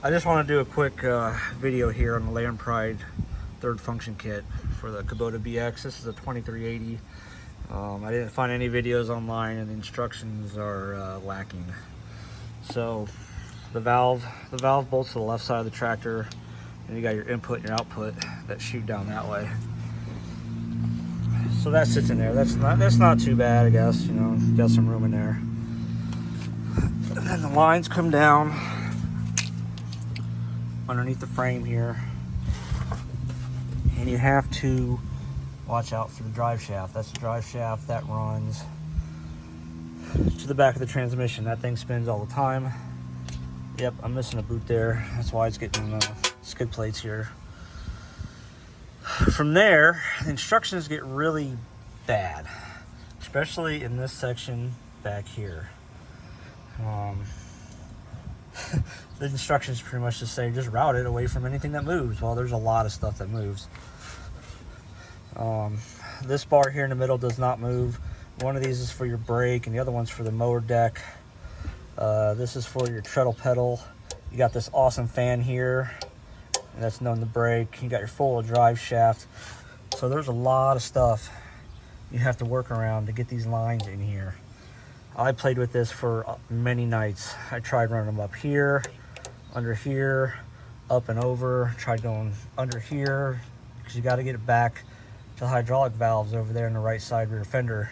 I just want to do a quick video here on the Land Pride third function kit for the Kubota BX. This is a 2380. I didn't find any videos online and the instructions are lacking. So the valve bolts to the left side of the tractor, and you got your input and your output that shoot down that way. So that sits in there. That's not too bad, I guess. You know, got some room in there. And then the lines come down underneath the frame here, and you have to watch out for the drive shaft. That's the drive shaft that runs to the back of the transmission. That thing spins all the time. Yep, I'm missing a boot there. That's why it's getting skid plates here. From there, the instructions get really bad, especially in this section back here. The instructions pretty much just say just route it away from anything that moves. Well, there's a lot of stuff that moves. This bar here in the middle does not move. One of these is for your brake and the other one's for the mower deck. This is for your treadle pedal. You got this awesome fan here, and that's known to brake. You got your full drive shaft. So there's a lot of stuff you have to work around to get these lines in here. I played with this for many nights. I tried running them up here, under here, up and over. Tried going under here, because you got to get it back to the hydraulic valves over there in the right side rear fender.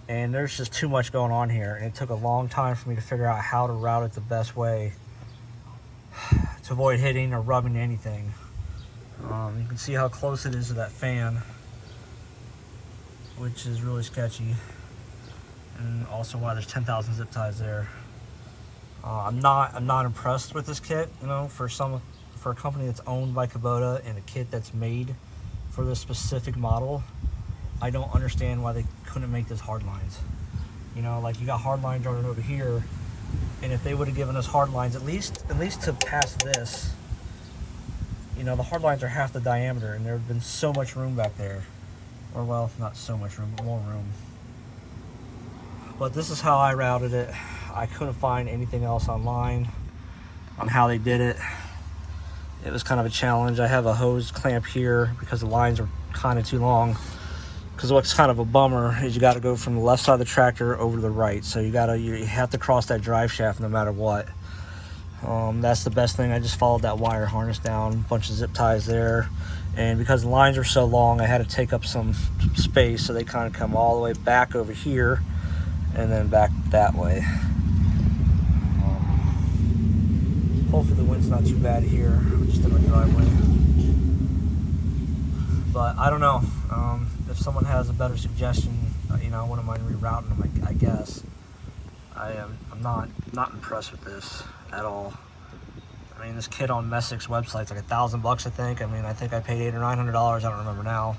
And there's just too much going on here, and it took a long time for me to figure out how to route it the best way to avoid hitting or rubbing anything. You can see how close it is to that fan, which is really sketchy, and also why there's 10,000 zip ties there. I'm not impressed with this kit. You know, for a company that's owned by Kubota and a kit that's made for this specific model, I don't understand why they couldn't make this hard lines. You know, like you got hard lines running over here, and if they would have given us hard lines, at least to pass this, you know, the hard lines are half the diameter, and there would have been so much room back there. Or, well, not so much room, but more room. But this is how I routed it. I couldn't find anything else online on how they did it. It was kind of a challenge. I have a hose clamp here because the lines are kind of too long. Because what's kind of a bummer is you got to go from the left side of the tractor over to the right. So you have to cross that drive shaft no matter what. That's the best thing. I just followed that wire harness down, a bunch of zip ties there. And because the lines are so long, I had to take up some space, so they kind of come all the way back over here and then back that way. Hopefully the wind's not too bad here. We're just in my driveway. But I don't know. If someone has a better suggestion, you know, I wouldn't mind rerouting them, I guess. I'm not impressed with this at all. I mean, this kit on Messic's website's like $1,000 bucks, I think. I mean, I think I paid $800 or $900, I don't remember now,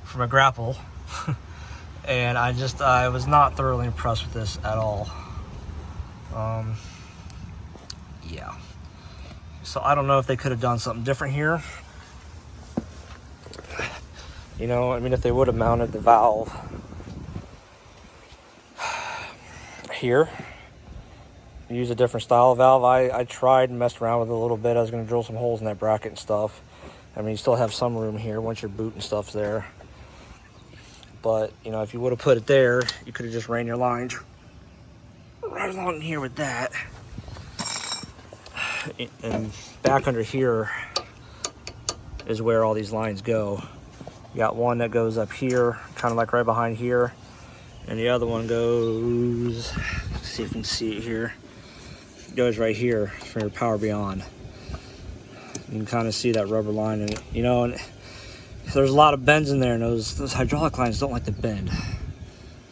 for my grapple. And I was not thoroughly impressed with this at all. Yeah. So I don't know if they could have done something different here. You know, I mean, if they would have mounted the valve here, use a different style of valve. I tried and messed around with it a little bit. I was going to drill some holes in that bracket and stuff. I mean, you still have some room here once your boot and stuff's there. But, you know, if you would have put it there, you could have just ran your lines right along here with that. And back under here is where all these lines go. You got one that goes up here, kind of like right behind here. And the other one goes, let's see if you can see it here. It goes right here for your Power Beyond. You can kind of see that rubber line in it, you know, and there's a lot of bends in there, and those hydraulic lines don't like to bend.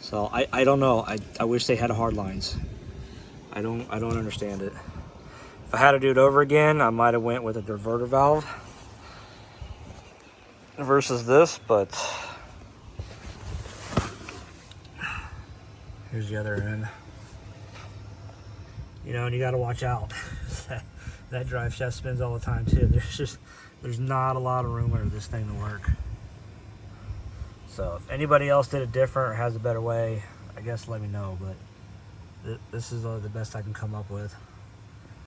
So I don't know. I wish they had hard lines. I don't understand it. If I had to do it over again, I might have went with a diverter valve versus this, but here's the other end. You know, and you got to watch out. That drive shaft spins all the time too. There's not a lot of room under this thing to work. So if anybody else did it different or has a better way, I guess let me know, but this is the best I can come up with.